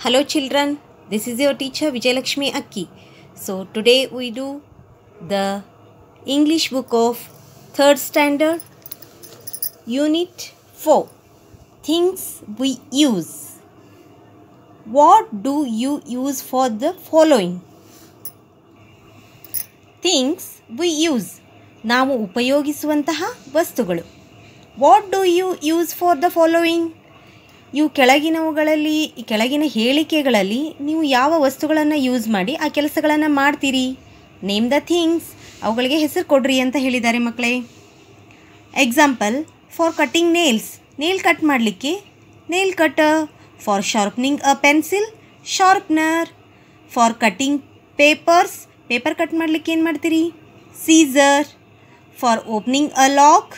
Hello children, this is your teacher Vijayalakshmi Akki. So today we do the English book of 3rd standard, Unit 4, Things we use. What do you use for the following? Things we use. ನಾವು ಉಪಯೋಗಿಸುವಂತಹ ವಸ್ತುಗಳು. What do you use for the following? ಇವು ಕೆಳಗಿನ ಹೇಳಿಕೆಗಳಲ್ಲಿ ನೀವು ಯಾವ ವಸ್ತುಗಳನ್ನು use ಮಾಡಿ ಆ ಕೆಲಸಗಳನ್ನು ಮಾಡ್ತೀರಿ? ನೇಮ್ ದ ಥಿಂಗ್ಸ್, ಅವುಗಳಿಗೆ ಹೆಸರು ಕೊಡ್ರಿ ಅಂತ ಹೇಳಿದ್ದಾರೆ ಮಕ್ಕಳೇ. Example, for cutting nails, nail cut ಮಾಡಲಿಕ್ಕೆ nail cutter. For sharpening a pencil, sharpener. For cutting papers, paper cut ಮಾಡಲಿಕ್ಕೆ ಏನು ಮಾಡ್ತೀರಿ? Scissor. For opening a lock,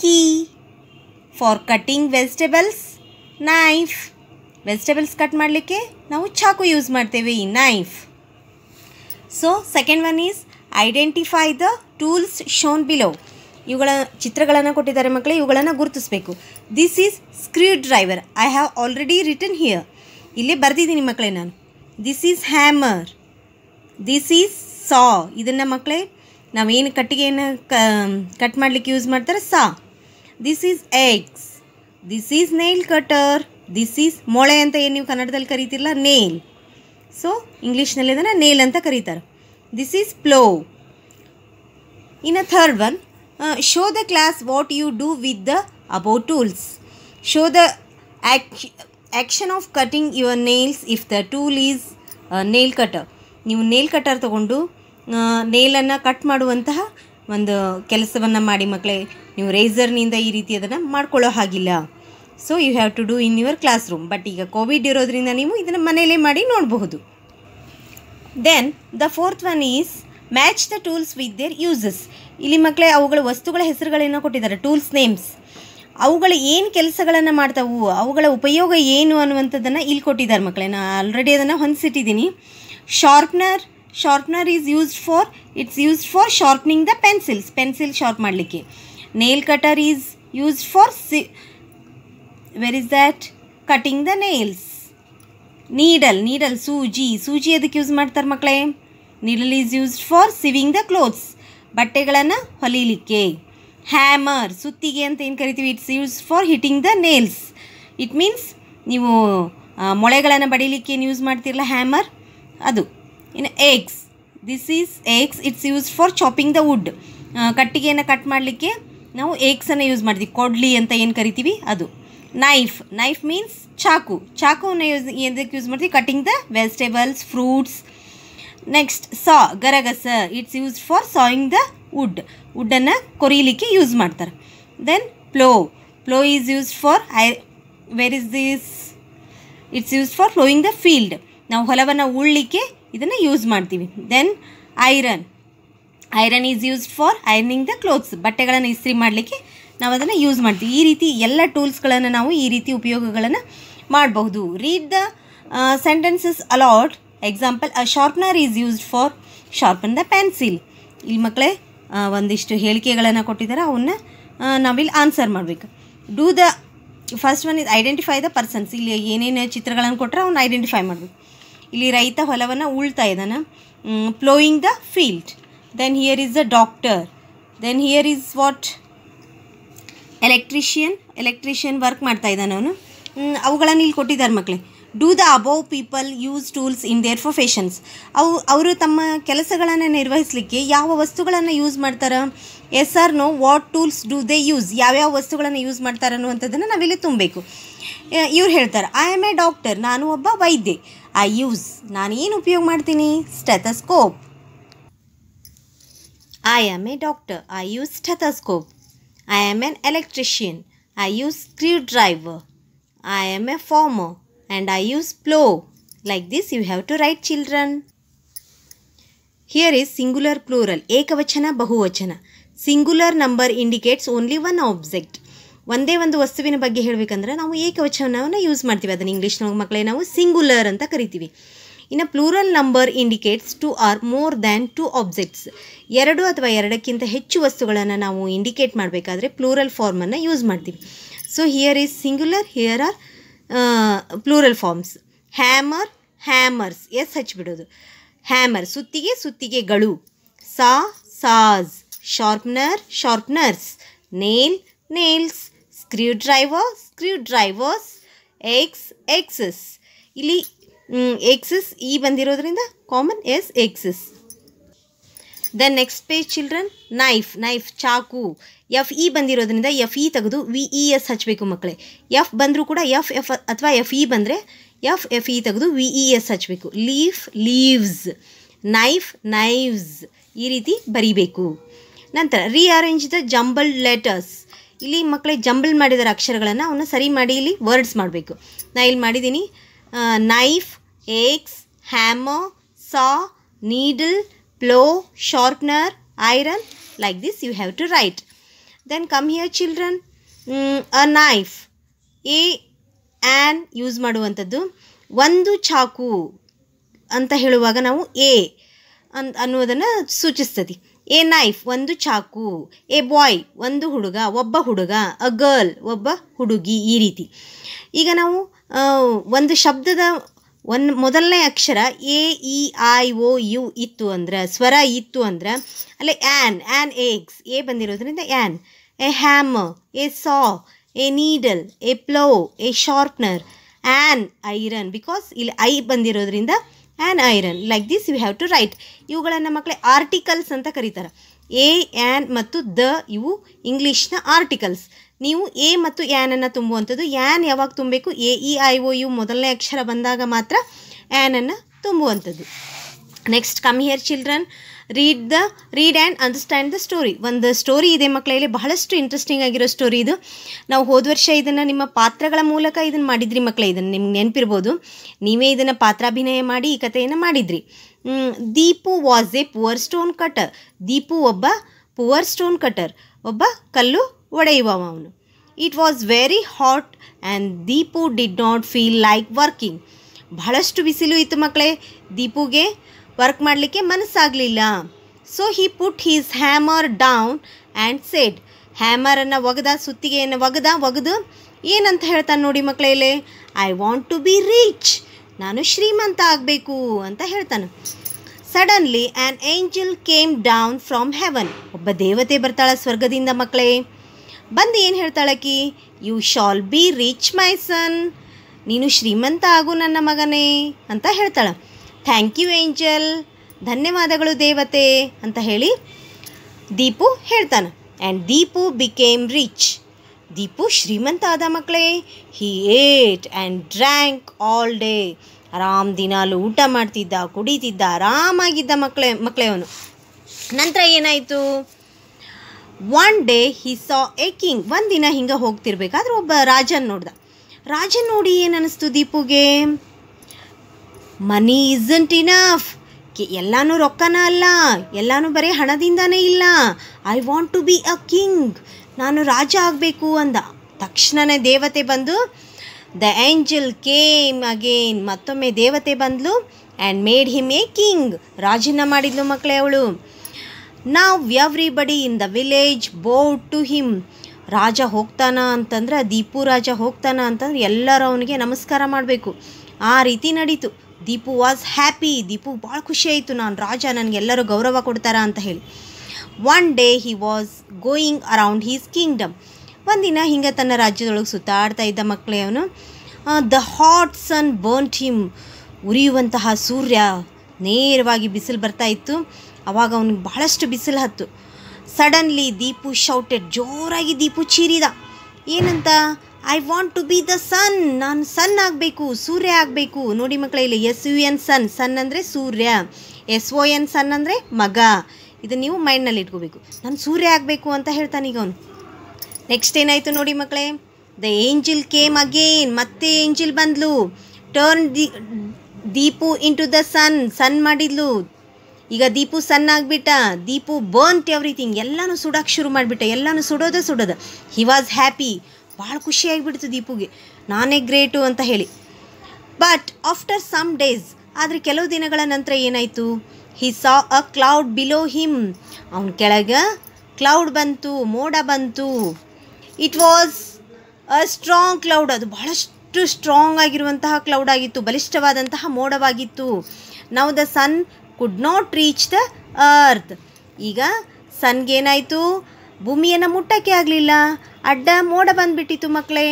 key. For cutting vegetables, knife. Vegetables cut ಮಾಡಲಿಕ್ಕೆ ನಾವು ಚಾಕು ಯೂಸ್ ಮಾಡ್ತೇವೆ, knife. So second one is identify the tools shown below. ಇವುಗಳ ಚಿತ್ರಗಳನ್ನು ಕೊಟ್ಟಿದ್ದಾರೆ ಮಕ್ಕಳೇ, ಇವುಗಳನ್ನು ಗುರುತಿಸಬೇಕು. This is screwdriver. I have already written here. ಇಲ್ಲೇ ಬರೆದಿದ್ದೀನಿ ಮಕ್ಕಳೇ ನಾನು. This is hammer. This is ಸಾ. ಇದನ್ನು ಮಕ್ಕಳೇ ನಾವೇನು ಕಟ್ಟಿಗೆಯನ್ನು ಕಟ್ ಮಾಡಲಿಕ್ಕೆ ಯೂಸ್ ಮಾಡ್ತಾರೆ, ಸಾ. This is eggs. This is nail cutter. This is ಮೊಳೆ ಅಂತ ಏನು ನೀವು ಕನ್ನಡದಲ್ಲಿ ಕರೀತಿರಲ್ಲ, ನೇಲ್. ಸೊ ಇಂಗ್ಲೀಷ್ನಲ್ಲಿ ಅದನ್ನು ನೇಲ್ ಅಂತ ಕರೀತಾರೆ. This is plough. ಇನ್ನು third one, show the class what you do with the about tools. Show the action of cutting your nails if the tool is nail cutter. ನೀವು nail cutter ತೊಗೊಂಡು ನೇಲನ್ನು cut ಮಾಡುವಂತಹ ಒಂದು ಕೆಲಸವನ್ನು ಮಾಡಿ ಮಕ್ಕಳೇ. ನೀವು ರೇಸರ್ನಿಂದ ಈ ರೀತಿ ಅದನ್ನು ಮಾಡ್ಕೊಳ್ಳೋ ಹಾಗಿಲ್ಲ. So you have to do in your classroom. But ಈಗ ಕೋವಿಡ್ ಇರೋದ್ರಿಂದ ನೀವು ಇದನ್ನು ಮನೆಯಲ್ಲೇ ಮಾಡಿ ನೋಡಬಹುದು. Then the fourth one is match the tools with their uses. ಇಲ್ಲಿ ಮಕ್ಕಳೇ ಅವುಗಳ ವಸ್ತುಗಳ ಹೆಸರುಗಳೇನೋ ಕೊಟ್ಟಿದ್ದಾರೆ, ಟೂಲ್ಸ್ ನೇಮ್ಸ್. ಅವುಗಳು ಏನು ಕೆಲಸಗಳನ್ನು ಮಾಡ್ತಾವು, ಅವುಗಳ ಉಪಯೋಗ ಏನು ಅನ್ನುವಂಥದ್ದನ್ನು ಇಲ್ಲಿ ಕೊಟ್ಟಿದ್ದಾರೆ ಮಕ್ಕಳೇ. ನಾನು ಆಲ್ರೆಡಿ ಅದನ್ನು ಹೊಂದಿಸಿಟ್ಟಿದ್ದೀನಿ. Sharpener. Sharpener is it's used for sharpening the pencils. Pencil sharp ಮಾಡಲಿಕ್ಕೆ. Nail cutter is used for where is that cutting the nails. Needle ಸೂಜಿ ಅದಕ್ಕೆ ಯೂಸ್ ಮಾಡ್ತಾರೆ ಮಕ್ಕಳೇ. Needle is used for sewing the clothes. ಬಟ್ಟೆಗಳನ್ನು ಹೊಲಿಲಿಕ್ಕೆ. Hammer, ಸುತ್ತಿಗೆ ಅಂತ ಏನು ಕರಿತೀವಿ, it's use for hitting the nails. It means ನೀವು ಮೊಳೆಗಳನ್ನು ಬಡಿಲಿಕ್ಕೆ ಏನು ಯೂಸ್ ಮಾಡ್ತಿರಲ್ಲ, ಹ್ಯಾಮರ್, ಅದು. ಇನ್ನು eggs. This is eggs. It's use for chopping the wood. ಕಟ್ಟಿಗೆಯನ್ನು ಕಟ್ ಮಾಡಲಿಕ್ಕೆ ನಾವು ಎಗ್ಸನ್ನು ಯೂಸ್ ಮಾಡ್ತೀವಿ, ಕೊಡ್ಲಿ ಅಂತ ಏನು ಕರಿತೀವಿ ಅದು. ನೈಫ್ ಮೀನ್ಸ್ ಚಾಕುವನ್ನು ಏನಕ್ಕೆ ಯೂಸ್ ಮಾಡ್ತೀವಿ, cutting the vegetables, fruits. Next ಗರಗಸ. It's use for sawing the ವುಡ್ಡನ್ನು ಕೊರೀಲಿಕ್ಕೆ ಯೂಸ್ ಮಾಡ್ತಾರೆ. Then plough is used for where is this it's used for flowing the field. ನಾವು ಹೊಲವನ್ನು ಉಳ್ಳಿಕ್ಕೆ ಇದನ್ನು ಯೂಸ್ ಮಾಡ್ತೀವಿ. Then iron is used for ironing the clothes. ಬಟ್ಟೆಗಳನ್ನು ಇಸ್ತ್ರಿ ಮಾಡಲಿಕ್ಕೆ ನಾವು ಅದನ್ನು ಯೂಸ್ ಮಾಡ್ತೀವಿ. ಈ ರೀತಿ ಎಲ್ಲ ಟೂಲ್ಸ್ಗಳನ್ನು ನಾವು ಈ ರೀತಿ ಉಪಯೋಗಗಳನ್ನು ಮಾಡಬಹುದು. Read the sentences a lot. Example, a sharpener is used for sharpen the pencil. ಇಲ್ಲಿ ಮಕ್ಕಳೇ ಒಂದಿಷ್ಟು ಹೇಳಿಕೆಗಳನ್ನು ಕೊಟ್ಟಿದ್ದಾರೆ, ಅವನ್ನ ನಾವಿಲ್ಲಿ ಆನ್ಸರ್ ಮಾಡಬೇಕು. Do the first one is identify the persons. ಇಲ್ಲಿ ಏನೇನು ಚಿತ್ರಗಳನ್ನು ಕೊಟ್ಟರೆ ಅವನ್ನ ಐಡೆಂಟಿಫೈ ಮಾಡಬೇಕು. ಇಲ್ಲಿ ರೈತ ಹೊಲವನ್ನು ಉಳ್ತಾ ಇದ್ದಾನೆ, ploughing the field. Then here is the doctor. Then here is what, electrician work ಮಾಡ್ತಾ ಇದ್ದಾನೆ ಅವನು. ಅವುಗಳನ್ನು ಇಲ್ಲಿ ಕೊಟ್ಟಿದ್ದಾರೆ ಮಕ್ಕಳೇ. Do the above people use tools in their professions. ಅವರು ತಮ್ಮ ಕೆಲಸಗಳನ್ನು ನಿರ್ವಹಿಸಲಿಕ್ಕೆ ಯಾವ ವಸ್ತುಗಳನ್ನು ಯೂಸ್ ಮಾಡ್ತಾರೆ? Yes or no, what tools do they use. ಯಾವ್ಯಾವ ವಸ್ತುಗಳನ್ನು ಯೂಸ್ ಮಾಡ್ತಾರೆ ಅನ್ನುವಂಥದ್ದನ್ನು ನಾವಿಲ್ಲಿ ತುಂಬಬೇಕು. ಇವ್ರು ಹೇಳ್ತಾರೆ, ಐ ಆಮ್ ಎ ಡಾಕ್ಟರ್. ನಾನು ಒಬ್ಬ ವೈದ್ಯೆ. ನಾನು ಏನು ಉಪಯೋಗ ಮಾಡ್ತೀನಿ? Stethoscope. I am A doctor. I use stethoscope. I am an electrician. I use screw driver. I am A farmer and I use plow. Like this you have to write, children. Here is singular plural, ekavachana bahuvachana. Singular number indicates only one object. ಒಂದೇ ಒಂದು ವಸ್ತುವಿನ ಬಗ್ಗೆ ಹೇಳಬೇಕಂದ್ರೆ ನಾವು ಏಕವಚನವನ್ನು use ಮಾಡ್ತೀವಿ. ಅದನ್ನು ಇಂಗ್ಲೀಷ್ನೊಳಗೆ ಮಕ್ಕಳೇ ನಾವು ಸಿಂಗುಲರ್ ಅಂತ ಕರಿತೀವಿ. ಇನ್ನು plural number indicates 2 or more than 2 objects. 2 ಅಥವಾ 2ಕ್ಕಿಂತ ಹೆಚ್ಚು ವಸ್ತುಗಳನ್ನು ನಾವು ಇಂಡಿಕೇಟ್ ಮಾಡಬೇಕಾದ್ರೆ ಪ್ಲೂರಲ್ ಫಾರ್ಮನ್ನು ಯೂಸ್ ಮಾಡ್ತೀವಿ. So here is singular, here are plural forms. Hammer hammers, S ಹಚ್ಬಿಡೋದು. ಹ್ಯಾಮರ್ ಸುತ್ತಿಗೆ ಸುತ್ತಿಗೆಗಳು. Saw saws, sharpener sharpeners, nail nails, screwdriver screwdrivers, axe axes. ಇಲ್ಲಿ ಎಕ್ಸಸ್ ಇ ಬಂದಿರೋದ್ರಿಂದ common S axes. Then next page children, knife knife ಚಾಕು. F E ಬಂದಿರೋದ್ರಿಂದ F E ತೆಗೆದು V E S ಹಚ್ಚಬೇಕು ಮಕ್ಕಳೇ. F ಬಂದರೂ ಕೂಡ F F ಅಥವಾ ಎಫ್ ಇ ಬಂದರೆ ಎಫ್ ಎಫ್ ಇ ತೆಗೆದು ವಿ ಇ ಎಸ್ ಹಚ್ಚಬೇಕು. ಲೀಫ್ ಲೀವ್ಸ್, ನೈಫ್ ನೈವ್ಸ್, ಈ ರೀತಿ ಬರೀಬೇಕು. ನಂತರ ರೀಅರೇಂಜ್ ದ ಜಂಬಲ್ಡ್ ಲೆಟರ್ಸ್. ಇಲ್ಲಿ ಮಕ್ಕಳೇ ಜಂಬಲ್ ಮಾಡಿದಾರೆ ಅಕ್ಷರಗಳನ್ನು, ಅವನ್ನ ಸರಿ ಮಾಡಿ ಇಲ್ಲಿ ವರ್ಡ್ಸ್ ಮಾಡಬೇಕು. ನಾನು ಇಲ್ಲಿ ಮಾಡಿದ್ದೀನಿ knife, aches, hammer, saw, needle, plow, sharpener, iron. Like this you have to write. Then come here children, a knife, a an use ಮಾಡುವಂಥದ್ದು. ಒಂದು ಚಾಕು ಅಂತ ಹೇಳುವಾಗ ನಾವು ಎ ಅನ್ನೋದನ್ನು ಸೂಚಿಸ್ತದೆ. ಎ ನೈಫ್ ಒಂದು ಚಾಕು. ಎ ಬಾಯ್ ಒಂದು ಹುಡುಗ, ಒಬ್ಬ ಹುಡುಗ. ಅ ಗರ್ಲ್ ಒಬ್ಬ ಹುಡುಗಿ, ಈ ರೀತಿ. ಈಗ ನಾವು ಒಂದು ಶಬ್ದದ ಮೊದಲನೇ ಅಕ್ಷರ A E I O U ಇತ್ತು ಅಂದ್ರೆ, ಸ್ವರ ಇತ್ತು ಅಂದ್ರೆ ಅಲ್ಲೇ ಆ್ಯನ್ ಎಗ್ಸ್, ಎ ಬಂದಿರೋದ್ರಿಂದ an. A hammer, a saw, a needle, a plough, a sharpener, an iron, because ಇಲ್ಲಿ ಐ ಬಂದಿರೋದ್ರಿಂದ an iron. Like this you have to write. ಇವುಗಳನ್ನು ಮಕ್ಕಳೇ ಆರ್ಟಿಕಲ್ಸ್ ಅಂತ ಕರೀತಾರೆ. ಎ ಆ್ಯನ್ ಮತ್ತು ದ ಇವು ಇಂಗ್ಲೀಷ್ನ ಆರ್ಟಿಕಲ್ಸ್. ನೀವು ಎ ಮತ್ತು ಆ್ಯನನ್ನು ತುಂಬುವಂಥದ್ದು. ಆ್ಯನ್ ಯಾವಾಗ ತುಂಬಬೇಕು? A E I O U ಮೊದಲನೇ ಅಕ್ಷರ ಬಂದಾಗ ಮಾತ್ರ ಆ್ಯನನ್ನು ತುಂಬುವಂಥದ್ದು. Next come here children, read and understand the story. ಒಂದು ಸ್ಟೋರಿ ಇದೆ ಮಕ್ಕಳಲ್ಲಿ, ಬಹಳಷ್ಟು ಇಂಟ್ರೆಸ್ಟಿಂಗ್ ಆಗಿರೋ ಸ್ಟೋರಿ ಇದು. ನಾವು ಹೋದ ವರ್ಷ ಇದನ್ನು ನಿಮ್ಮ ಪಾತ್ರಗಳ ಮೂಲಕ ಇದನ್ನು ಮಾಡಿದ್ರಿ ಮಕ್ಕಳೇ, ಇದನ್ನು ನಿಮ್ಗೆ ನೆನಪಿರ್ಬೋದು. ನೀವೇ ಇದನ್ನು ಪಾತ್ರಾಭಿನಯ ಮಾಡಿ ಈ ಕಥೆಯನ್ನು ಮಾಡಿದ್ರಿ. Deepu was a poor stone cutter. Deepu ಒಬ್ಬ ಪುವರ್ ಸ್ಟೋನ್ ಕಟರ್, ಒಬ್ಬ ಕಲ್ಲು ಒಡೆಯುವ ಅವನು. It was very hot and Deepu did not feel like working. ಬಹಳಷ್ಟು ಬಿಸಿಲು ಇತ್ತು ಮಕ್ಕಳೇ, ದೀಪುಗೆ ವರ್ಕ್ ಮಾಡಲಿಕ್ಕೆ ಮನಸ್ಸಾಗಲಿಲ್ಲ. So he put his hammer down and said. ಹ್ಯಾಮರನ್ನು ಒಗೆದ, ಸುತ್ತಿಗೆಯನ್ನು ಒಗೆದು ಏನಂತ ಹೇಳ್ತಾನೆ ನೋಡಿ ಮಕ್ಕಳೇ, I want to be rich, ನಾನು ಶ್ರೀಮಂತ ಆಗಬೇಕು ಅಂತ ಹೇಳ್ತಾನೆ. Suddenly an angel came down from haven. ಒಬ್ಬ ದೇವತೆ ಬರ್ತಾಳೆ ಸ್ವರ್ಗದಿಂದ ಮಕ್ಕಳೇ. ಬಂದು ಏನು ಹೇಳ್ತಾಳಕಿ? You shall be rich my ಸನ್, ನೀನು ಶ್ರೀಮಂತ ಆಗು ನನ್ನ ಮಗನೇ ಅಂತ ಹೇಳ್ತಾಳೆ. ಥ್ಯಾಂಕ್ ಯು ಏಂಜಲ್, ಧನ್ಯವಾದಗಳು ದೇವತೆ ಅಂತ ಹೇಳಿ ದೀಪು ಹೇಳ್ತಾನೆ. And Deepu became rich. Deepu ಶ್ರೀಮಂತ ಆದ ಮಕ್ಕಳೇ. He ate and drank all day. ಆರಾಮ್ ದಿನಾಲು ಊಟ ಮಾಡ್ತಿದ್ದ, ಕುಡಿತಿದ್ದ, ಆರಾಮಾಗಿದ್ದ ಮಕ್ಕಳೇ ಅವನು. ನಂತರ ಏನಾಯಿತು? One day he saw A king. ಒಂದಿನ ಹಿಂಗೆ ಹೋಗ್ತಿರ್ಬೇಕಾದ್ರೆ ಒಬ್ಬ ರಾಜನ್ ನೋಡ್ದ. ರಾಜನ್ ನೋಡಿ ಏನು ಅನ್ನಿಸ್ತು ದೀಪುಗೆ? ಮನಿ ಇಸಂಟ್ ಇನಫ್. ಎಲ್ಲನೂ ರೊಕ್ಕನ ಅಲ್ಲ, ಎಲ್ಲನೂ ಬರೀ ಹಣದಿಂದಾನೇ ಇಲ್ಲ. I want to be a king, ನಾನು ರಾಜ ಆಗಬೇಕು ಅಂದ. ತಕ್ಷಣವೇ ದೇವತೆ ಬಂದು, ದ ಏಂಜಲ್ ಕೇಮ್ ಅಗೇನ್, ಮತ್ತೊಮ್ಮೆ ದೇವತೆ ಬಂದಳು. And made him a king, ರಾಜನ ಮಾಡಿದ್ಲು ಮಕ್ಕಳೇ ಅವಳು. Now everybody in the village bowed to him. ರಾಜ ಹೋಗ್ತಾನ ಅಂತಂದ್ರೆ, ದೀಪು ರಾಜ ಹೋಗ್ತಾನ ಅಂತಂದ್ರೆ ಎಲ್ಲರೂ ಅವನಿಗೆ ನಮಸ್ಕಾರ ಮಾಡಬೇಕು. ಆ ರೀತಿ ನಡೀತು. Deepu was happy. ದೀಪು ಭಾಳ ಖುಷಿ ಆಯಿತು, ನಾನು ರಾಜ, ನನಗೆಲ್ಲರೂ ಗೌರವ ಕೊಡ್ತಾರ ಅಂತ ಹೇಳಿ. One day he was going around his kingdom. ಒಂದಿನ ಹಿಂಗೆ ತನ್ನ ರಾಜ್ಯದೊಳಗೆ ಸುತ್ತಾಡ್ತಾ ಇದ್ದ ಮಕ್ಕಳೇ ಅವನು. The hot sun burnt him. ಉರಿಯುವಂತಹ ಸೂರ್ಯ, ನೇರವಾಗಿ ಬಿಸಿಲು ಬರ್ತಾ ಇತ್ತು. ಆವಾಗ ಅವನಿಗೆ ಬಹಳಷ್ಟು ಬಿಸಿಲು ಹತ್ತು. Suddenly Deepu shouted. ಜೋರಾಗಿ ದೀಪು ಚೀರಿದ. ಏನಂತ? I want to be the sun, ನಾನು ಸನ್ ಆಗಬೇಕು, ಸೂರ್ಯ ಆಗಬೇಕು. ನೋಡಿ ಮಕ್ಕಳೇ, ಇಲ್ಲಿ S U N sun, sun ಅಂದರೆ ಸೂರ್ಯ. ಎಸ್ ಒ ಎನ್ ಸನ್ ಅಂದರೆ ಮಗ. ಇದು ನೀವು ಮೈಂಡ್ನಲ್ಲಿ ಇಟ್ಕೋಬೇಕು. ನಾನು ಸೂರ್ಯ ಆಗಬೇಕು ಅಂತ ಹೇಳ್ತಾನೆ ಈಗ ಅವನು. ನೆಕ್ಸ್ಟ್ ಏನಾಯಿತು ನೋಡಿ ಮಕ್ಕಳೇ? The angel came again. ಮತ್ತೆ ಏಂಜಲ್ ಬಂದ್ಲು. Turn Deepu into the sun. Sun ಮಾಡಿದ್ಲು. ಈಗ ದೀಪು ಸನ್ ಆಗಿಬಿಟ್ಟ. ದೀಪು ಬರ್ನ್ಟ್ ಎವ್ರಿಥಿಂಗ್, ಎಲ್ಲನೂ ಸುಡೋಕೆ ಶುರು ಮಾಡಿಬಿಟ್ಟ. ಎಲ್ಲನೂ ಸುಡೋದು. ಹಿ ವಾಸ್ ಹ್ಯಾಪಿ. ಭಾಳ ಖುಷಿಯಾಗಿಬಿಡ್ತು ದೀಪುಗೆ, ನಾನೇ ಗ್ರೇಟು ಅಂತ ಹೇಳಿ. ಬಟ್ ಆಫ್ಟರ್ ಸಮ್ ಡೇಸ್, ಆದರೆ ಕೆಲವು ದಿನಗಳ ನಂತರ ಏನಾಯಿತು? He saw a cloud below him. ಅವನ ಕೆಳಗೆ ಕ್ಲೌಡ್ ಬಂತು, ಮೋಡ ಬಂತು. It was a strong cloud. ಅದು ಬಹಳಷ್ಟು ಅಷ್ಟು ಸ್ಟ್ರಾಂಗ್ ಆಗಿರುವಂತಹ ಕ್ಲೌಡ್ ಆಗಿತ್ತು, ಬಲಿಷ್ಠವಾದಂತಹ ಮೋಡವಾಗಿತ್ತು. Now the sun could not reach the earth. ಈಗ ಸನ್ಗೇನಾಯಿತು, ಭೂಮಿಯನ್ನು ಮುಟ್ಟಕ್ಕೆ ಆಗಲಿಲ್ಲ, ಅಡ್ಡ ಮೋಡ ಬಂದುಬಿಟ್ಟಿತ್ತು ಮಕ್ಕಳೇ.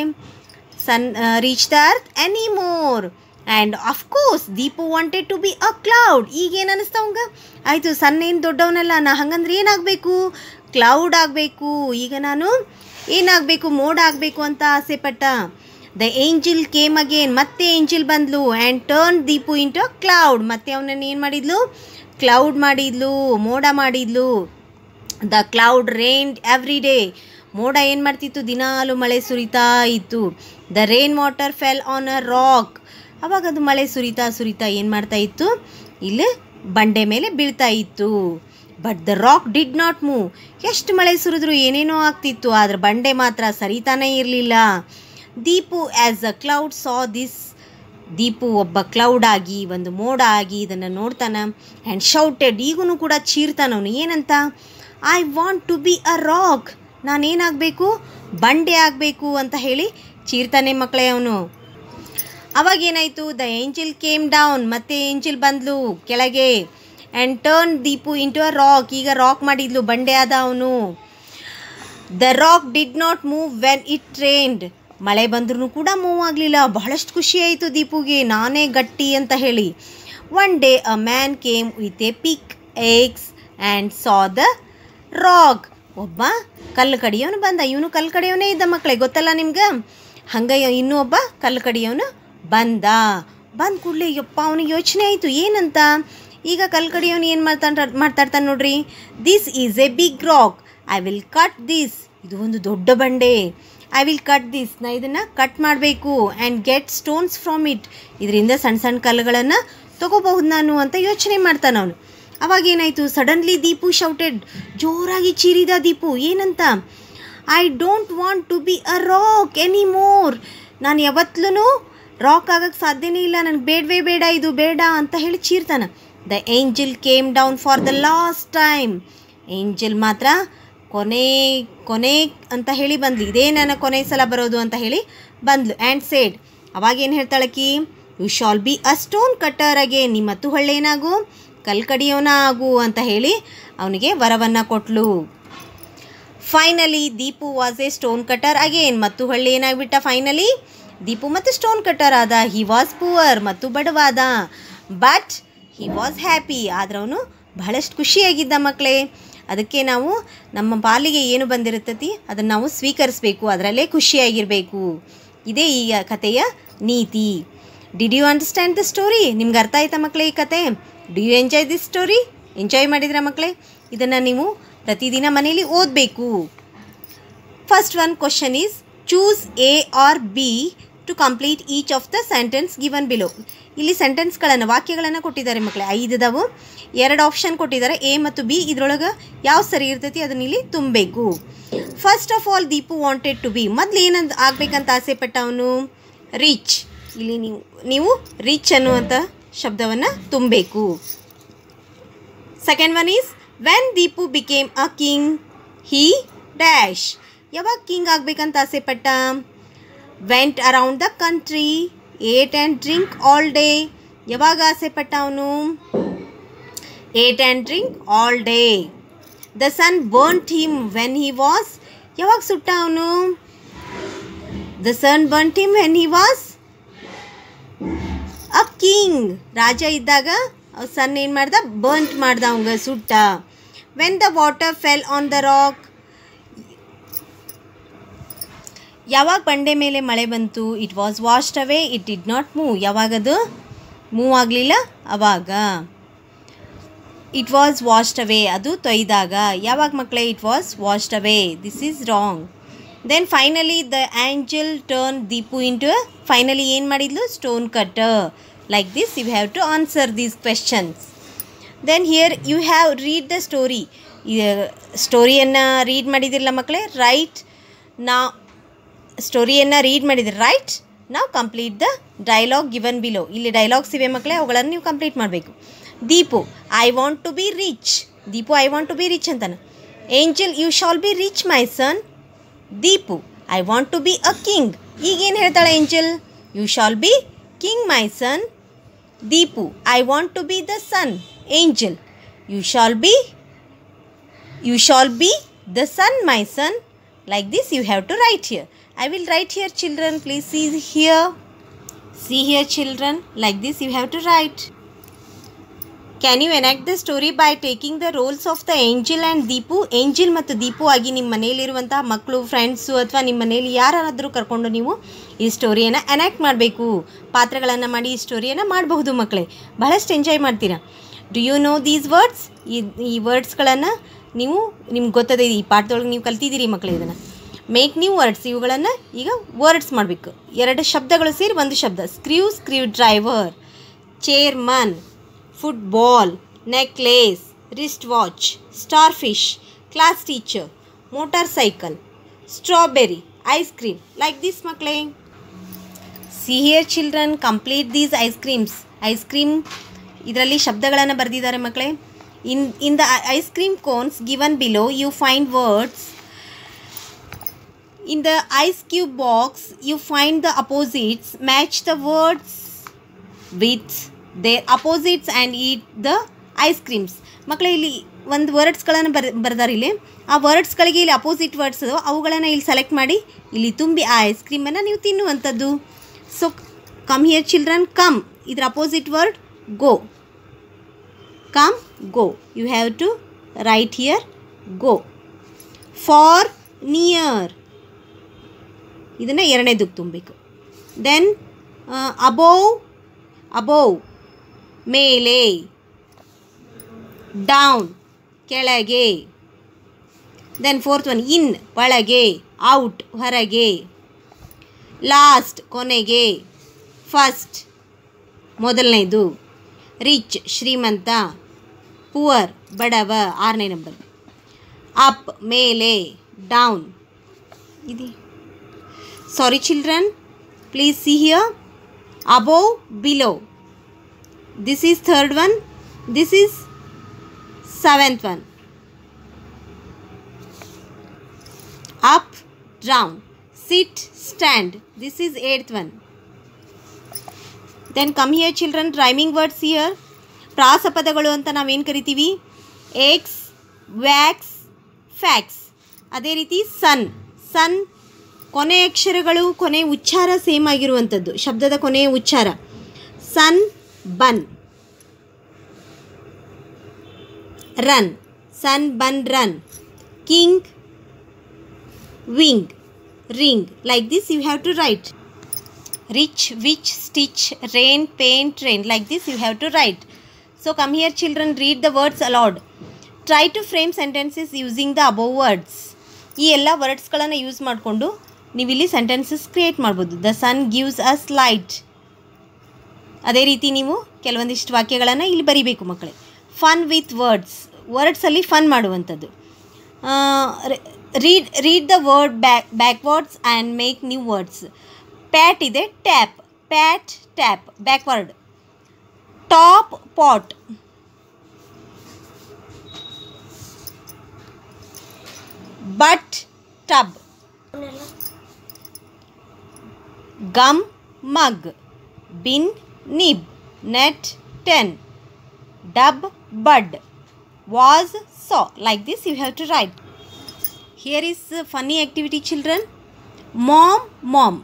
Sun reach the earth anymore. And of course Deepu wanted to be a cloud. ಈಗೇನು ಅನ್ನಿಸ್ತಾ ಅವಂಗ, ಆಯಿತು ಸನ್ ಏನು ದೊಡ್ಡವನಲ್ಲ, ನಾ ಹಂಗಂದ್ರೆ ಏನಾಗಬೇಕು, ಕ್ಲೌಡ್ ಆಗಬೇಕು. ಈಗ ನಾನು ಏನಾಗಬೇಕು, ಮೋಡ ಆಗಬೇಕು ಅಂತ ಆಸೆ ಪಟ್ಟ. The angel came again. ಮತ್ತೆ ಏಂಜಲ್ ಬಂದ್ಲು and turn Deepu into a cloud. ಮತ್ತೆ ಅವನನ್ನು ಏನು ಮಾಡಿದ್ಲು, ಕ್ಲೌಡ್ ಮಾಡಿದ್ಲು, ಮೋಡ ಮಾಡಿದ್ಲು. The cloud rained every day. ಮೋಡ ಏನು ಮಾಡ್ತಿತ್ತು, ದಿನಾಲು ಮಳೆ ಸುರಿತಾ ಇತ್ತು. The rain water fell on a rock. ಅವಾಗ ಅದು ಮಳೆ ಸುರಿತಾ ಸುರಿತಾ ಏನು ಮಾಡ್ತಾ ಇತ್ತು, ಇಲ್ಲಿ ಬಂಡೆ ಮೇಲೆ ಬೀಳ್ತಾ ಇತ್ತು. But the rock did not move. ಎಷ್ಟು ಮಳೆ ಸುರಿದ್ರು ಏನೇನೋ ಆಗ್ತಿತ್ತು, ಆದರೆ ಬಂಡೆ ಮಾತ್ರ ಸರಿತಾನೇ ಇರಲಿಲ್ಲ. Deepu as a cloud saw this. Deepu ಒಬ್ಬ ಕ್ಲೌಡ್ ಆಗಿ, ಒಂದು ಮೋಡ ಆಗಿ ಇದನ್ನು ನೋಡ್ತಾನ. ಆ್ಯಂಡ್ ಶೌಟೆಡ್, ಈಗೂ ಕೂಡ ಚೀರ್ತಾನವನು. ಏನಂತ, I want to be a rock. ನಾನೇನಾಗಬೇಕು, ಬಂಡೆ ಆಗಬೇಕು ಅಂತ ಹೇಳಿ ಚೀರ್ತಾನೆ ಮಕ್ಕಳೇ ಅವನು. ಅವಾಗೇನಾಯಿತು, ದ ಏಂಜಲ್ ಕೇಮ್ ಡೌನ್. ಮತ್ತೆ ಏಂಜಲ್ ಬಂದ್ಲು ಕೆಳಗೆ. And turn Deepu into a rock. ಈಗ ರಾಕ್ ಮಾಡಿದ್ಲು, ಬಂಡೆ ಆದ ಅವನು. The rock did not move when it rained. ಮಳೆ ಬಂದ್ರೂ ಕೂಡ ಮೂವ್ ಆಗಲಿಲ್ಲ. ಬಹಳಷ್ಟು ಖುಷಿ ಆಯಿತು ದೀಪುಗೆ, ನಾನೇ ಗಟ್ಟಿ ಅಂತ ಹೇಳಿ. One day a man came with A pick aches and saw the rock. ಒಬ್ಬ ಕಲ್ಲು ಕಡಿಯೋನು ಬಂದ. ಇವನು ಕಲ್ಲು ಕಡಿಯೋನೇ ಇದ್ದ ಮಕ್ಕಳೇ, ಗೊತ್ತಲ್ಲ ನಿಮ್ಗೆ. ಹಂಗೆ ಇನ್ನೂ ಒಬ್ಬ ಕಲ್ಲು ಕಡಿಯೋನು ಬಂದ ಕೂಡಲೇ ಯಪ್ಪ ಅವನಿಗೆ ಯೋಚನೆ ಆಯಿತು, ಏನಂತ. ಈಗ ಕಲ್ಲು ಕಡಿಯೋನು ಏನು ಮಾತಾಡ್ತಾನೆ ನೋಡ್ರಿ. This is a big rock, I will cut this. ಇದು ಒಂದು ದೊಡ್ಡ ಬಂಡೆ. I will cut this. ನಾ ಇದನ್ನು ಕಟ್ ಮಾಡಬೇಕು. And get stones from it. ಇದರಿಂದ ಸಣ್ಣ ಸಣ್ಣ ಕಲ್ಲುಗಳನ್ನು ತೊಗೋಬಹುದು ನಾನು ಅಂತ ಯೋಚನೆ ಮಾಡ್ತಾನೆ ಅವನು. ಅವಾಗೇನಾಯಿತು, ಸಡನ್ಲಿ ದೀಪು ಶೌಟೆಡ್. ಜೋರಾಗಿ ಚೀರಿದ ದೀಪು. ಏನಂತ, I don't want to be a rock anymore. ನಾನು ಯಾವತ್ತೂ ರಾಕ್ ಆಗೋಕ್ಕೆ ಸಾಧ್ಯನೇ ಇಲ್ಲ, ನನಗೆ ಬೇಡವೇ ಬೇಡ, ಇದು ಬೇಡ ಅಂತ ಹೇಳಿ ಚೀರ್ತಾನೆ. The angel came down for the last time. Angel ಮಾತ್ರ ಕೊನೆ ಅಂತ ಹೇಳಿ ಬಂದ್ಲು. ಇದೇ ನನ್ನ ಕೊನೆ ಸಲ ಬರೋದು ಅಂತ ಹೇಳಿ ಬಂದ್ಲು. ಆ್ಯಂಡ್ ಸೇಡ್, ಅವಾಗೇನು ಹೇಳ್ತಾಳಕಿ, you shall be a stone cutter again. ನಿಮ್ಮ ಮತ್ತು ಹೊಳ್ಳೇನಾಗು, ಕಲ್ಲು ಕಡಿಯೋನ ಆಗು ಅಂತ ಹೇಳಿ ಅವನಿಗೆ ವರವನ್ನು ಕೊಟ್ಲು. Finally Deepu was a stone cutter again. ಮತ್ತು ಹೊಳ್ಳಿ ಏನಾಗ್ಬಿಟ್ಟ, ಫೈನಲಿ ದೀಪು ಮತ್ತು ಸ್ಟೋನ್ ಕಟ್ಟರ್ ಆದ. ಹಿ ವಾಸ್ ಪುವರ್, ಮತ್ತು ಬಡವಾದ. But he was happy. ಆದ್ರೆ ಅವನು ಬಹಳಷ್ಟು ಖುಷಿಯಾಗಿದ್ದ ಮಕ್ಕಳೇ. ಅದಕ್ಕೆ ನಾವು ನಮ್ಮ ಪಾಲಿಗೆ ಏನು ಬಂದಿರುತ್ತತಿ ಅದನ್ನು ನಾವು ಸ್ವೀಕರಿಸಬೇಕು, ಅದರಲ್ಲೇ ಖುಷಿಯಾಗಿರಬೇಕು. ಇದೇ ಈ ಕಥೆಯ ನೀತಿ. Did you understand the story? ನಿಮ್ಗೆ ಅರ್ಥ ಆಯ್ತಾ ಮಕ್ಕಳೇ ಈ ಕತೆ? Do you enjoy this story? Enjoy ಮಾಡಿದ್ರಾ ಮಕ್ಕಳೇ? ಇದನ್ನು ನೀವು ಪ್ರತಿದಿನ ಮನೆಯಲ್ಲಿ ಓದಬೇಕು. First one question is, choose A or B to complete each of the sentence given below. ಇಲ್ಲಿ ಸೆಂಟೆನ್ಸ್ಗಳನ್ನು, ವಾಕ್ಯಗಳನ್ನು ಕೊಟ್ಟಿದ್ದಾರೆ ಮಕ್ಕಳೇ. 5 ಅದಾವು, 2 ಆಪ್ಷನ್ ಕೊಟ್ಟಿದ್ದಾರೆ, ಎ ಮತ್ತು ಬಿ. ಇದರೊಳಗೆ ಯಾವ ಸರಿ ಇರ್ತೈತಿ ಅದನ್ನ ಇಲ್ಲಿ ತುಂಬಬೇಕು. First of all Deepu wanted to be. ಮೊದಲು ಏನಂತ ಆಗಬೇಕಂತ ಆಸೆ ಪಟ್ಟ ಅವನು, ರಿಚ್. ಇಲ್ಲಿ ನೀವು ರಿಚ್ ಅನ್ನುವಂಥ ಶಬ್ದವನ್ನು ತುಂಬಬೇಕು. Second one is, when Deepu became a king he dash. ಯಾವಾಗ ಕಿಂಗ್ ಆಗಬೇಕಂತ ಆಸೆ ಪಟ್ಟ, went around the country, ate and drink all day. ಯಾವಾಗ ಆಸೆ ಪಟ್ಟ ಅವನು, ate and drink all day. The sun burnt him when he was. ಯಾವಾಗ ಸುಟ್ಟ ಅವನು, the sun burnt him when he was a king. ರಾಜ ಇದ್ದಾಗ ಸನ್ ಏನು ಮಾಡ್ದ, ಬರ್ನ್ಟ್ ಮಾಡ್ದ, ಅವಂಗ ಸುಟ್ಟ. When the water fell on the rock. ಯಾವಾಗ ಬಂಡೆ ಮೇಲೆ ಮಳೆ ಬಂತು, it was washed away, it did not move. ಯಾವಾಗದು ಮೂವ್ ಆಗಲಿಲ್ಲ ಅವಾಗ. ಇಟ್ ವಾಸ್ ವಾಶ್ಡ್ ಅವೇ, ಅದು ತೊಯ್ದಾಗ. ಯಾವಾಗ ಮಕ್ಕಳೇ, it was washed away. This is wrong. Then finally the angel turn Deepu into, finally ಏನು ಮಾಡಿದ್ಲು, stone cutter. Like this you have to answer these questions. Then here you have read the story. ಸ್ಟೋರಿಯನ್ನು read ಮಾಡಿದಿರಲ್ಲ ಮಕ್ಕಳೇ, right. ನಾವು ಸ್ಟೋರಿಯನ್ನು read ಮಾಡಿದ್ರಿ, right. ನಾವು complete the dialogue given below. ಇಲ್ಲಿ ಡೈಲಾಗ್ಸ್ ಇವೆ ಮಕ್ಕಳೇ, ಅವುಗಳನ್ನು ನೀವು ಕಂಪ್ಲೀಟ್ ಮಾಡಬೇಕು. Deepu, I want to be rich. Deepu I want to be rich ಅಂತಾನೆ. Angel, you shall be rich my son. Deepu, I want to be a king. ಈಗೇನು ಹೇಳ್ತಾಳೆ Angel, You shall be king, my son. Deepu, I want to be the sun. Angel, you shall be the sun, my son. Like this you have to write here. I will write here, children. Please see here. See here, children. Like this you have to write. Can you enact the story by taking the roles of the angel and Deepu? Angel ಮತ್ತು ದೀಪು ಆಗಿ ನಿಮ್ಮ ಮನೆಯಲ್ಲಿರುವಂತಹ ಮಕ್ಕಳು, friends ಅಥವಾ ನಿಮ್ಮ ಮನೆಯಲ್ಲಿ ಯಾರಾದರೂ ಕರ್ಕೊಂಡು ನೀವು ಈ ಸ್ಟೋರಿಯನ್ನು ಎನಾಕ್ಟ್ ಮಾಡಬೇಕು. ಪಾತ್ರಗಳನ್ನು ಮಾಡಿ ಈ ಸ್ಟೋರಿಯನ್ನು ಮಾಡಬಹುದು ಮಕ್ಕಳೇ. ಬಹಳಷ್ಟು ಎಂಜಾಯ್ ಮಾಡ್ತೀರಾ. Do you know these words? ಈ ವರ್ಡ್ಸ್ಗಳನ್ನು ನೀವು ನಿಮ್ಗೆ ಗೊತ್ತದೆ, ಈ ಪಾಠದೊಳಗೆ ನೀವು ಕಲ್ತಿದ್ದೀರಿ ಮಕ್ಕಳೇ. ಇದನ್ನು ಮೇಕ್ ನ್ಯೂ ವರ್ಡ್ಸ್, ಇವುಗಳನ್ನು ಈಗ ವರ್ಡ್ಸ್ ಮಾಡಬೇಕು. 2 ಶಬ್ದಗಳು ಸೇರಿ ಒಂದು ಶಬ್ದ. Screwdriver, chairman, football, necklace, wristwatch, starfish, class teacher, motorcycle, strawberry, ice cream. Like this ಮಕ್ಕಳೇ. See here children, complete these ice creams. Ice cream ಇದರಲ್ಲಿ ಶಬ್ದಗಳನ್ನು ಬರೆದಿದ್ದಾರೆ ಮಕ್ಕಳೇ. In the ice cream cones given below you find words. In the ice cube box you find the opposites. Match the words with their opposites and eat the ice creams. ಮಕ್ಕಳೇ, ಇಲ್ಲಿ ಒಂದು ವರ್ಡ್ಸ್ಗಳನ್ನು ಬರ್ದಾರೆ. ಇಲ್ಲಿ ಆ ವರ್ಡ್ಸ್ಗಳಿಗೆ ಇಲ್ಲಿ ಅಪೋಸಿಟ್ ವರ್ಡ್ಸ್ ಅವುಗಳನ್ನು ಇಲ್ಲಿ select ಮಾಡಿ ಇಲ್ಲಿ ತುಂಬಿ ಆ ಐಸ್ ಕ್ರೀಮನ್ನು ನೀವು ತಿನ್ನುವಂಥದ್ದು. So come here children. Come ಇದರ opposite word go. Come, go. You have to write here go. Far, near, ಇದನ್ನು 2ನೇದಕ್ಕೆ ತುಂಬಬೇಕು. ದೆನ್ ಅಬೋವ್ ಮೇಲೆ, ಡೌನ್ ಕೆಳಗೆ. ದೆನ್ 4th ಒನ್ ಇನ್ ಒಳಗೆ, ಔಟ್ ಹೊರಗೆ, ಲಾಸ್ಟ್ ಕೊನೆಗೆ, ಫಸ್ಟ್ ಮೊದಲನೇದು, ರಿಚ್ ಶ್ರೀಮಂತ, ಪುವರ್ ಬಡವ 6ನೇ ನಂಬರ್, ಅಪ್ ಮೇಲೆ, ಡೌನ್. ಇದೆ. Sorry children, please see here. Above, below. This is 3rd one. This is 7th one. Up, down. Sit, stand. This is 8th one. Then come here children. Rhyming words here. ಪ್ರಾಸಪದಗಳು ಅಂತ ನಾವೇನು ಕರಿತೀವಿ? Ex, wax, fax. ಅದೇ ರೀತಿ ಸನ್. ಸನ್ ಕೊನೆ ಅಕ್ಷರಗಳು, ಕೊನೆ ಉಚ್ಚಾರ ಸೇಮ್ ಆಗಿರುವಂಥದ್ದು. ಶಬ್ದದ ಕೊನೆಯ ಉಚ್ಚಾರ. Sun, bun. Run, sun, bun, run. King, wing, ring. Like this you have to write. Rich, witch, stitch, rain, paint, train. Like this you have to write. So come here children, read the words aloud. Try to frame sentences using the above words. ಈ ಎಲ್ಲ ವರ್ಡ್ಸ್ಗಳನ್ನು use ಮಾಡಿಕೊಂಡು ನೀವಿಲ್ಲಿ sentences create ಮಾಡ್ಬೋದು. The sun gives us light. ಅದೇ ರೀತಿ ನೀವು ಕೆಲವೊಂದಿಷ್ಟು ವಾಕ್ಯಗಳನ್ನು ಇಲ್ಲಿ ಬರೀಬೇಕು ಮಕ್ಕಳೇ. Fun with words. ವರ್ಡ್ಸಲ್ಲಿ ಫನ್ ಮಾಡುವಂಥದ್ದು. Read the word backwards and make new words. Pat ಇದೆ, tap. Pat, tap backward. Top, pot. But, tub. Gum, mug. Bin, nib. Net, ten. Dub, bud. Was, saw. Like this you have to write. Here is a funny activity children. Mom, mom.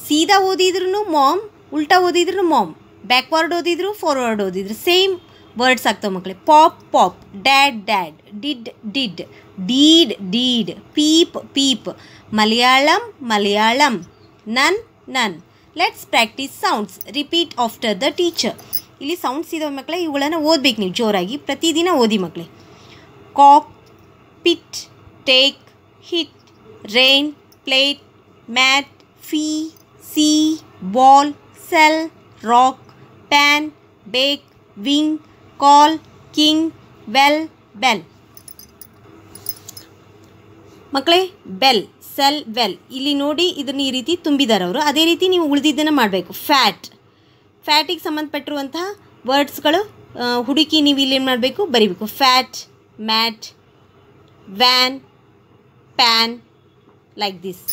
ಸೀದಾ ಓದಿದ್ರು mom, ಉಲ್ಟಾ ಓದಿದ್ರು mom, backward ಓದಿದ್ರು forward ಓದಿದ್ರು same words ಆಗ್ತಾವೆ ಮಕ್ಕಳೇ. Pop, pop. Dad, dad. Did, did. Deed, deed. Peep, peep. Malayalam, Malayalam. Nun, nun. Let's practise sounds. Repeat after the teacher. ಇಲ್ಲಿ sounds ಇದಾವೆ ಮಕ್ಕಳೇ, ಇವುಗಳನ್ನು ಓದಬೇಕು ನೀವು ಜೋರಾಗಿ. ಪ್ರತಿದಿನ ಓದಿ ಮಕ್ಕಳೇ. Cock, pit, take, hit, rain, plate, mat, fee, see, ball, sell, rock, pan, bake, wing, call, king, well, bell. ಮಕ್ಕಳೇ, ಬೆಲ್, ಸೆಲ್, ವೆಲ್. ಇಲ್ಲಿ ನೋಡಿ ಇದನ್ನು ಈ ರೀತಿ ತುಂಬಿದ್ದಾರೆ ಅವರು. ಅದೇ ರೀತಿ ನೀವು ಉಳಿದಿದ್ದನ್ನು ಮಾಡಬೇಕು. ಫ್ಯಾಟ್, ಫ್ಯಾಟಿಗೆ ಸಂಬಂಧಪಟ್ಟಿರುವಂತಹ ವರ್ಡ್ಸ್ಗಳು ಹುಡುಕಿ ನೀವು ಇಲ್ಲೇನು ಮಾಡಬೇಕು, ಬರೀಬೇಕು. Fat, mat, van, pan. Like this.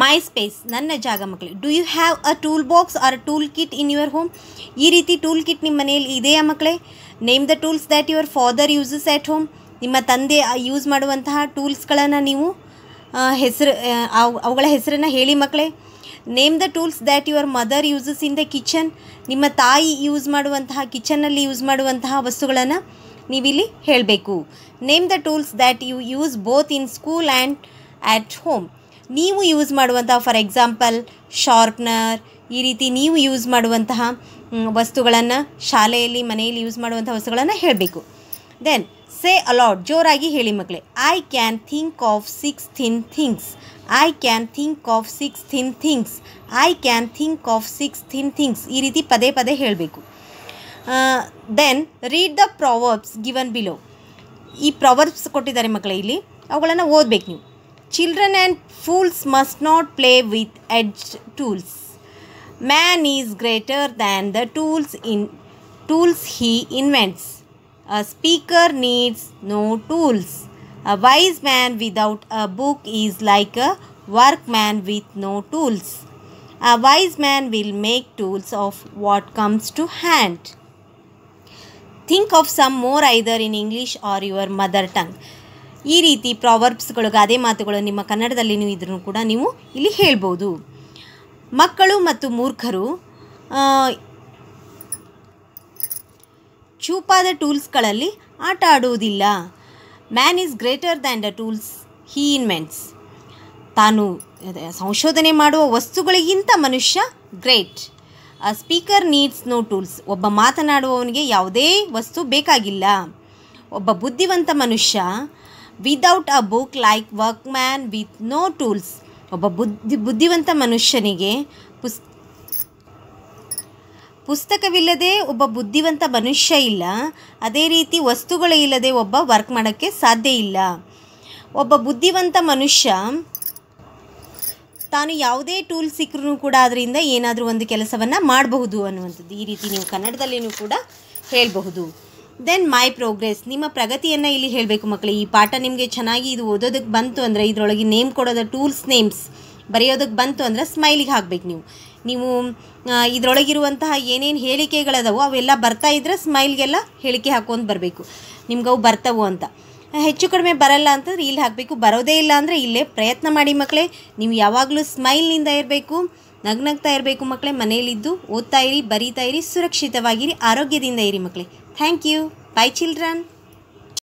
My space ನನ್ನ ಜಾಗ ಮಕ್ಕಳೇ. Do you have a tool box or tool kit in your home? ಈ ರೀತಿ ಟೂಲ್ ಕಿಟ್ ನಿಮ್ಮ ಮನೆಯಲ್ಲಿ ಇದೆಯಾ ಮಕ್ಕಳೇ? Name the tools that your father uses at home. ನಿಮ್ಮ ತಂದೆ ಯೂಸ್ ಮಾಡುವಂತಹ ಟೂಲ್ಸ್ಗಳನ್ನು ನೀವು ಅವುಗಳ ಹೆಸರನ್ನು ಹೇಳಿ ಮಕ್ಕಳೇ. Name the tools that your mother uses in the kitchen. ನಿಮ್ಮ ತಾಯಿ ಯೂಸ್ ಮಾಡುವಂತಹ ಕಿಚನ್ನಲ್ಲಿ ಯೂಸ್ ಮಾಡುವಂತಹ ವಸ್ತುಗಳನ್ನು ನೀವಿಲ್ಲಿ ಹೇಳಬೇಕು. Name the tools that you use both in school and at home. ನೀವು ಯೂಸ್ ಮಾಡುವಂತಹ ಫಾರ್ ಎಕ್ಸಾಂಪಲ್ ಶಾರ್ಪ್ನರ್, ಈ ರೀತಿ ನೀವು ಯೂಸ್ ಮಾಡುವಂತಹ ವಸ್ತುಗಳನ್ನು ಶಾಲೆಯಲ್ಲಿ ಮನೆಯಲ್ಲಿ ಯೂಸ್ ಮಾಡುವಂಥ ವಸ್ತುಗಳನ್ನು ಹೇಳಬೇಕು. ದೆನ್ ಸೇ ಅಲಾಟ್, ಜೋರಾಗಿ ಹೇಳಿ ಮಕ್ಕಳೇ. I can think of 6 thin things. I can think of 6 thin things. I can think of 6 thin things. ಈ ರೀತಿ ಪದೇ ಪದೇ ಹೇಳಬೇಕು. Then read the proverbs given below. ಈ ಪ್ರಾವರ್ಬ್ಸ್ ಕೊಟ್ಟಿದ್ದಾರೆ ಮಕ್ಕಳೇ ಇಲ್ಲಿ, ಅವುಗಳನ್ನು ಓದಬೇಕು ನೀವು. Children and fools must not play with edged tools. Man is greater than the tools he invents. A speaker needs no tools. A wise man without a book is like a workman with no tools. A wise man will make tools of what comes to hand. Think of some more either in English or your mother tongue. ಈ ರೀತಿ ಪ್ರಾವರ್ಬ್ಸ್ಗಳು, ಗಾದೆ ಮಾತುಗಳು ನಿಮ್ಮ ಕನ್ನಡದಲ್ಲಿ ನೀವು ಇದನ್ನು ಕೂಡ ನೀವು ಇಲ್ಲಿ ಹೇಳ್ಬೋದು. ಮಕ್ಕಳು ಮತ್ತು ಮೂರ್ಖರು ಚೂಪಾದ ಟೂಲ್ಸ್ಗಳಲ್ಲಿ ಆಟ ಆಡುವುದಿಲ್ಲ. Man is greater than the tools he invents. ತಾನು ಸಂಶೋಧನೆ ಮಾಡುವ ವಸ್ತುಗಳಿಗಿಂತ ಮನುಷ್ಯ great. A speaker needs no tools. ಒಬ್ಬ ಮಾತನಾಡುವವನಿಗೆ ಯಾವುದೇ ವಸ್ತು ಬೇಕಾಗಿಲ್ಲ. ಒಬ್ಬ ಬುದ್ಧಿವಂತ ಮನುಷ್ಯ without a book like workman with no tools. ಒಬ್ಬ ಬುದ್ಧಿವಂತ ಮನುಷ್ಯನಿಗೆ ಪುಸ್ತಕವಿಲ್ಲದೆ ಒಬ್ಬ ಬುದ್ಧಿವಂತ ಮನುಷ್ಯ ಇಲ್ಲ. ಅದೇ ರೀತಿ ವಸ್ತುಗಳು ಇಲ್ಲದೆ ಒಬ್ಬ ವರ್ಕ್ ಮಾಡೋಕ್ಕೆ ಸಾಧ್ಯ ಇಲ್ಲ. ಒಬ್ಬ ಬುದ್ಧಿವಂತ ಮನುಷ್ಯ ತಾನು ಯಾವುದೇ ಟೂಲ್ ಸಿಕ್ಕರೂ ಕೂಡ ಅದರಿಂದ ಏನಾದರೂ ಒಂದು ಕೆಲಸವನ್ನು ಮಾಡಬಹುದು ಅನ್ನುವಂಥದ್ದು. ಈ ರೀತಿ ನೀವು ಕನ್ನಡದಲ್ಲಿಯೂ ಕೂಡ ಹೇಳಬಹುದು. ದೆನ್ ಮೈ ಪ್ರೋಗ್ರೆಸ್, ನಿಮ್ಮ ಪ್ರಗತಿಯನ್ನು ಇಲ್ಲಿ ಹೇಳಬೇಕು ಮಕ್ಕಳೇ. ಈ ಪಾಠ ನಿಮಗೆ ಚೆನ್ನಾಗಿ ಇದು ಓದೋದಕ್ಕೆ ಬಂತು ಅಂದರೆ, ಇದರೊಳಗೆ ನೇಮ್ ಕೊಡೋದು ಟೂಲ್ಸ್ ನೇಮ್ಸ್ ಬರೆಯೋದಕ್ಕೆ ಬಂತು ಅಂದರೆ ಸ್ಮೈಲಿಗೆ ಹಾಕಬೇಕು ನೀವು ಇದರೊಳಗಿರುವಂತಹ ಏನೇನು ಹೇಳಿಕೆಗಳದವು ಅವೆಲ್ಲ ಬರ್ತಾ ಇದ್ದರೆ ಸ್ಮೈಲ್ಗೆಲ್ಲ ಹೇಳಿಕೆ ಹಾಕ್ಕೊಂಡು ಬರಬೇಕು. ನಿಮ್ಗೆ ಅವು ಬರ್ತವು ಅಂತ. ಹೆಚ್ಚು ಕಡಿಮೆ ಬರಲ್ಲ ಅಂತಂದ್ರೆ ಇಲ್ಲಿ ಹಾಕಬೇಕು. ಬರೋದೇ ಇಲ್ಲ ಅಂದರೆ ಇಲ್ಲೇ ಪ್ರಯತ್ನ ಮಾಡಿ ಮಕ್ಕಳೇ. ನೀವು ಯಾವಾಗಲೂ ಸ್ಮೈಲ್ನಿಂದ ಇರಬೇಕು, ನಗ್ನಗ್ತಾ ಇರಬೇಕು ಮಕ್ಕಳೇ. ಮನೆಯಲ್ಲಿದ್ದು ಓದ್ತಾ ಇರಿ, ಬರೀತಾ ಇರಿ, ಸುರಕ್ಷಿತವಾಗಿರಿ, ಆರೋಗ್ಯದಿಂದ ಇರಿ ಮಕ್ಕಳೇ. Thank you. Bye children.